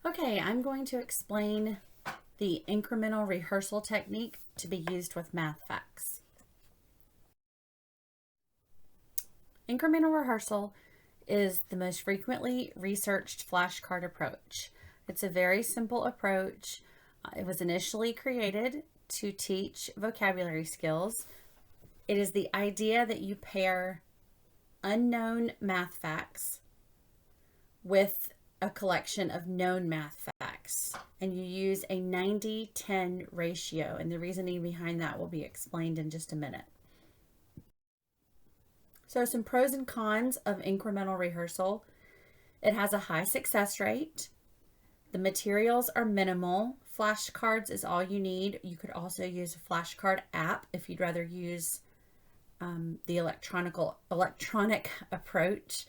Okay, I'm going to explain the incremental rehearsal technique to be used with math facts. Incremental rehearsal is the most frequently researched flashcard approach. It's a very simple approach. It was initially created to teach vocabulary skills. It is the idea that you pair unknown math facts with a collection of known math facts, and you use a 90-10 ratio, and the reasoning behind that will be explained in just a minute. So some pros and cons of incremental rehearsal. It has a high success rate. The materials are minimal. Flashcards is all you need. You could also use a flashcard app if you'd rather use the electronic approach.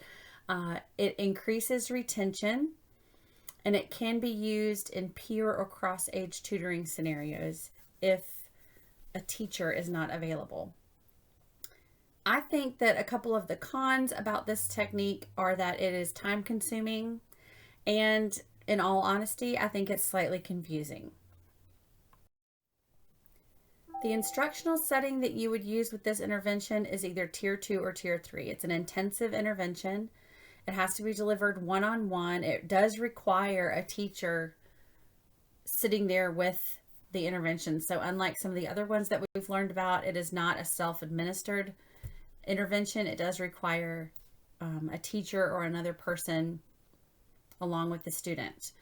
It increases retention, and it can be used in peer or cross-age tutoring scenarios if a teacher is not available. I think that a couple of the cons about this technique are that it is time consuming, and in all honesty, I think it's slightly confusing. The instructional setting that you would use with this intervention is either Tier 2 or Tier 3. It's an intensive intervention. It has to be delivered one-on-one. It does require a teacher sitting there with the intervention. So unlike some of the other ones that we've learned about, it is not a self-administered intervention. It does require a teacher or another person along with the student.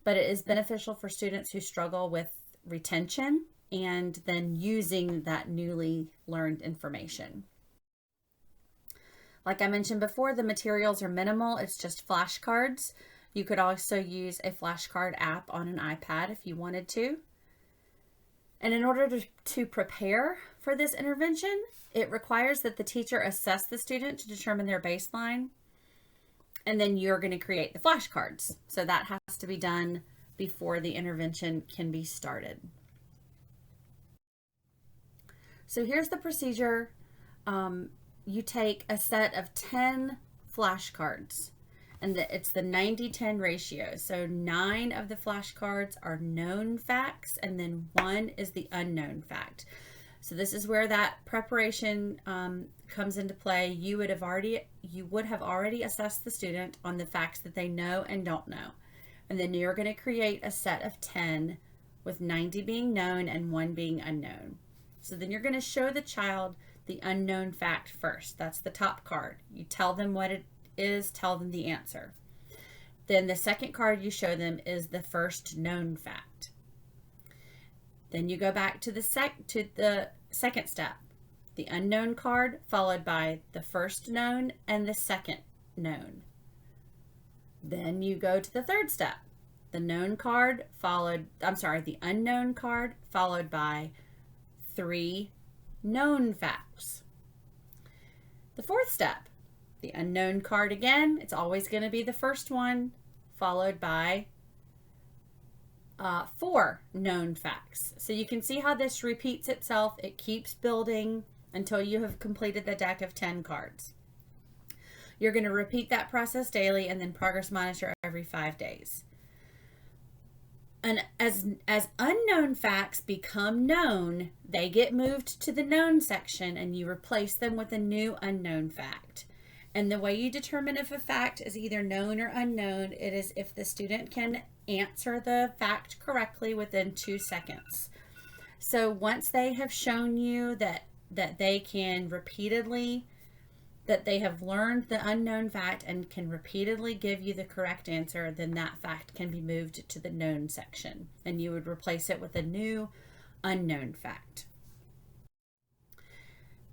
But it is beneficial for students who struggle with retention and then using that newly learned information. Like I mentioned before, the materials are minimal. It's just flashcards. You could also use a flashcard app on an iPad if you wanted to. And in order to prepare for this intervention, it requires that the teacher assess the student to determine their baseline. And then you're going to create the flashcards. So that has to be done before the intervention can be started. So here's the procedure. You take a set of 10 flashcards, and it's the 90-10 ratio. So 9 of the flashcards are known facts, and then 1 is the unknown fact. So this is where that preparation comes into play. You would have already assessed the student on the facts that they know and don't know. And then you're going to create a set of 10 with 90 being known and 1 being unknown. So then you're going to show the child the unknown fact first. That's the top card. You tell them what it is, tell them the answer. Then the second card you show them is the first known fact. Then you go back to the second step, the unknown card followed by the first known and the second known. Then you go to the third step, the unknown card followed by 3 known facts. The fourth step, the unknown card again, it's always going to be the first one, followed by 4 known facts. So you can see how this repeats itself. It keeps building until you have completed the deck of 10 cards. You're going to repeat that process daily and then progress monitor every 5 days. And as unknown facts become known, they get moved to the known section and you replace them with a new unknown fact. And the way you determine if a fact is either known or unknown, it is if the student can answer the fact correctly within 2 seconds. So once they have shown you that they can repeatedly, that they have learned the unknown fact and can repeatedly give you the correct answer, then that fact can be moved to the known section and you would replace it with a new unknown fact.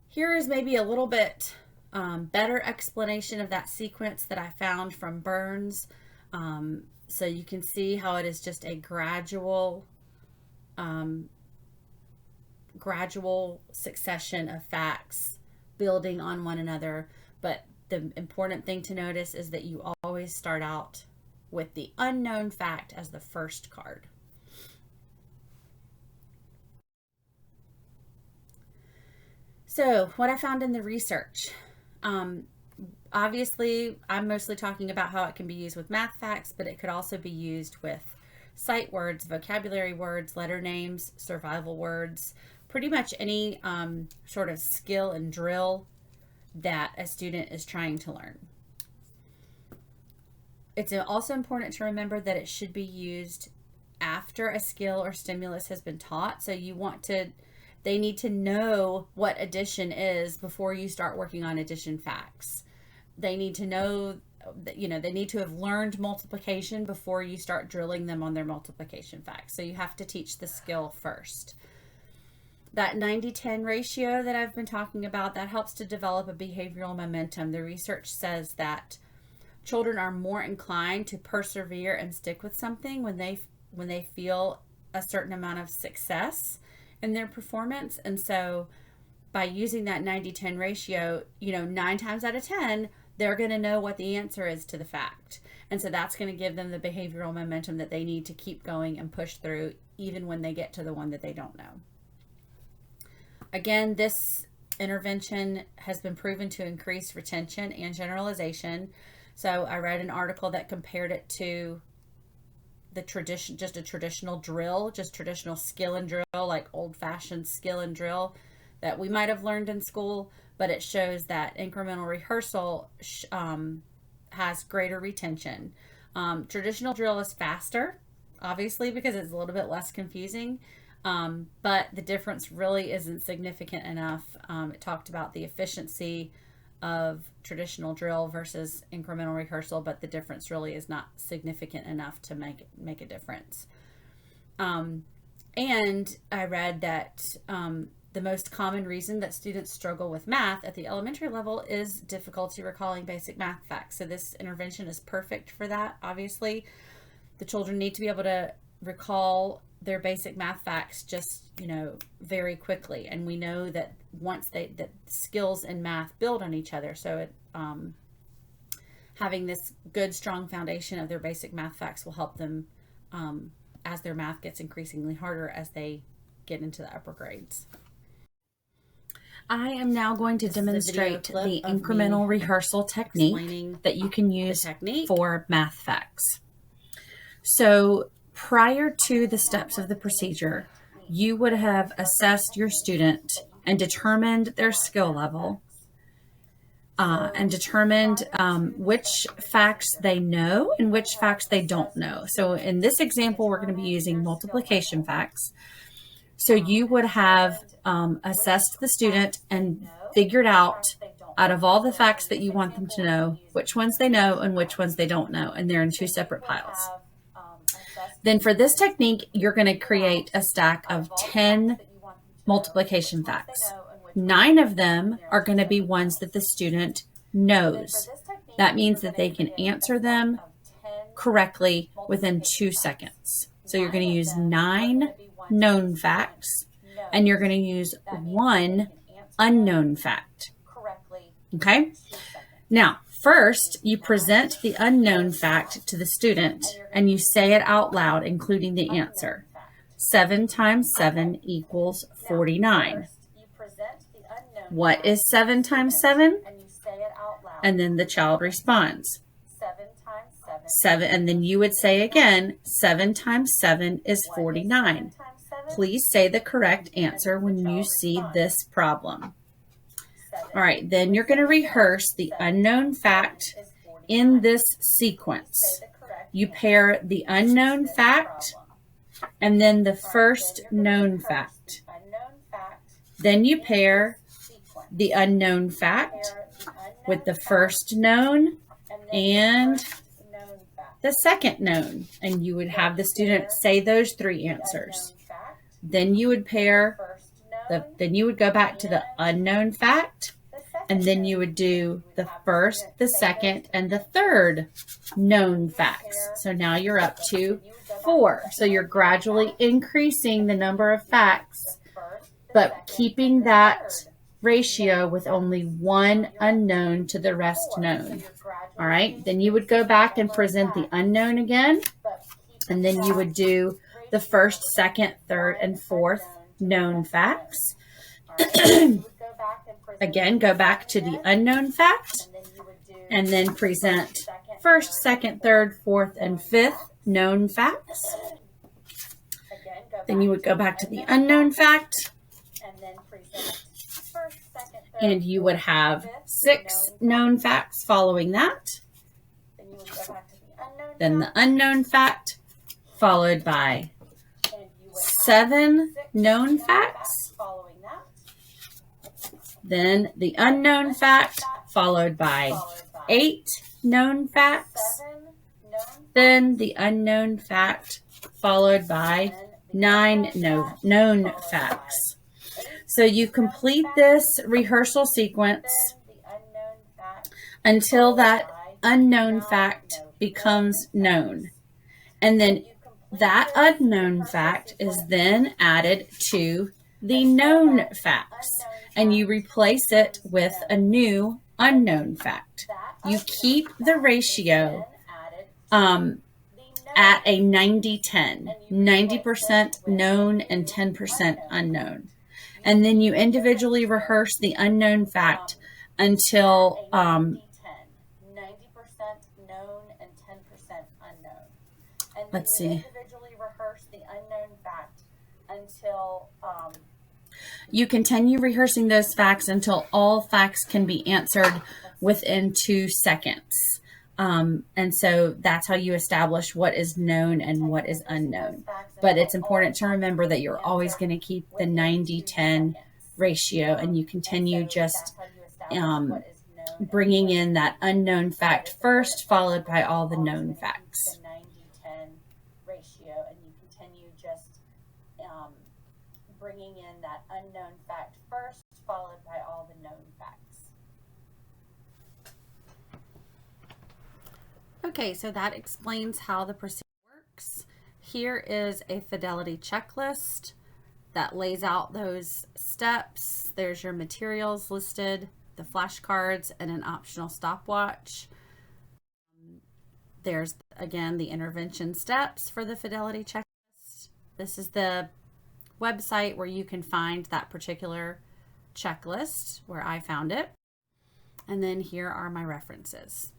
Here is maybe a little bit better explanation of that sequence that I found from Burns. So you can see how it is just a gradual succession of facts building on one another. But the important thing to notice is that you always start out with the unknown fact as the first card. So what I found in the research, obviously, I'm mostly talking about how it can be used with math facts, but it could also be used with sight words, vocabulary words, letter names, survival words, pretty much any sort of skill and drill that a student is trying to learn. It's also important to remember that it should be used after a skill or stimulus has been taught. So they need to know what addition is before you start working on addition facts. They need to know that, they need to have learned multiplication before you start drilling them on their multiplication facts. So you have to teach the skill first. That 90-10 ratio that I've been talking about, that helps to develop a behavioral momentum. The research says that children are more inclined to persevere and stick with something when they feel a certain amount of success in their performance. And so by using that 90-10 ratio, 9 times out of 10, they're going to know what the answer is to the fact. And so that's going to give them the behavioral momentum that they need to keep going and push through, even when they get to the one that they don't know. Again, this intervention has been proven to increase retention and generalization. So I read an article that compared it to just a traditional drill, just traditional skill and drill, like old-fashioned skill and drill that we might have learned in school, but it shows that incremental rehearsal has greater retention. Traditional drill is faster, obviously, because it's a little bit less confusing, but the difference really isn't significant enough. It talked about the efficiency of traditional drill versus incremental rehearsal, but the difference really is not significant enough to make a difference. And I read that the most common reason that students struggle with math at the elementary level is difficulty recalling basic math facts. So this intervention is perfect for that. Obviously, the children need to be able to recall their basic math facts just, very quickly. And we know that that skills in math build on each other. So having this good, strong foundation of their basic math facts will help them as their math gets increasingly harder as they get into the upper grades. I am now going to demonstrate the incremental rehearsal technique that you can use for math facts. So prior to the steps of the procedure, you would have assessed your student and determined their skill level and determined which facts they know and which facts they don't know. So in this example, we're going to be using multiplication facts. So you would have assessed the student and figured out of all the facts that you want them to know, which ones they know and which ones they don't know, and they're in 2 separate piles. Then for this technique, you're going to create a stack of 10 multiplication facts. 9 of them are going to be ones that the student knows. That means that they can answer them correctly within 2 seconds. So you're going to use 9 known facts, and you're going to use 1 unknown fact. Okay? Now, first, you present the unknown fact to the student, and you say it out loud, including the answer. 7 times 7 equals 49. What is 7 times 7? And then the child responds. 7, and then you would say again, 7 times 7 is 49. Please say the correct answer when you see this problem. All right, then you're going to rehearse the unknown fact in this sequence. You pair the unknown fact and then the first known fact. Then you pair the unknown fact with the first known and the second known, and you would have the student say those 3 answers. Then you would then you would go back to the unknown fact, and then you would do the first, the second, and the third known facts. So now you're up to 4. So you're gradually increasing the number of facts, but keeping that ratio with only 1 unknown to the rest known. All right, then you would go back and present the unknown again, and then you would do the first, second, third, and fourth known facts. Again, go back to the unknown fact, and then present first, second, third, fourth, and fifth known facts. Then you would go back to the unknown fact, and you would have 6 known facts following that. Then the unknown fact, followed by 7 known facts. Then the unknown fact, followed by 8 known facts. Then the unknown fact, followed by 9 known facts. So you complete this rehearsal sequence until that unknown fact becomes known. And then that unknown fact is then added to the known facts, and you replace it with a new unknown fact. You keep the ratio at a 90-10, 90% known and 10% unknown. And then you individually rehearse the unknown fact until 90% known and 10% unknown. And let's see. Individually rehearse the unknown fact until you continue rehearsing those facts until all facts can be answered within 2 seconds. And so that's how you establish what is known and what is unknown. But it's important to remember that you're always going to keep the 90-10 ratio, and you continue just bringing in that unknown fact first, followed by all the known facts. The 90-10 ratio, and you continue just bringing in that unknown fact first, followed by all the known facts. Okay, so that explains how the procedure works. Here is a fidelity checklist that lays out those steps. There's your materials listed, the flashcards, and an optional stopwatch. There's, again, the intervention steps for the fidelity checklist. This is the website where you can find that particular checklist, where I found it. And then here are my references.